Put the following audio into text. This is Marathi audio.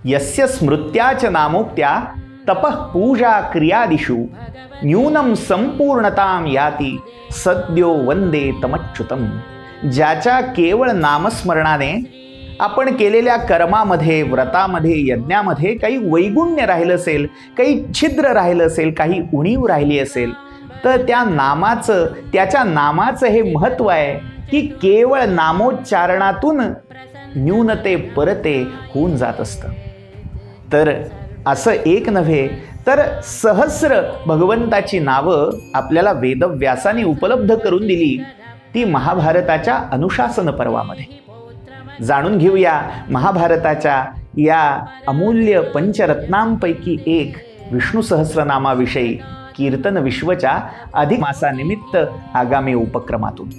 यस्य स्मृत्याच नामोक्त्या तपः पूजा क्रियादिषु न्यूनं संपूर्णतां याति सद्यो वंदे तमच्युतम. ज्याच्या केवळ नामस्मरणाने आपण केलेल्या कर्मामध्ये, व्रतामध्ये, यज्ञामध्ये काही वैगुण्य राहिलं असेल, काही छिद्र राहिलं असेल, काही उणीव राहिली असेल, तर त्या नामाचं, त्याच्या नामाचं हे महत्त्व आहे की केवळ नामोच्चारणातून न्यूनते परते होऊन जात असतं. तर असं एक नव्हे तर सहस्र भगवंताची नावं आपल्याला वेदव्यासाने उपलब्ध करून दिली, ती महाभारताच्या अनुशासन पर्वामध्ये. जाणून घेऊया महाभारताच्या या अमूल्य पंचरत्नांपैकी एक विष्णू सहस्रनामाविषयी कीर्तन विश्वच्या अधिक मासानिमित्त आगामी उपक्रमातून.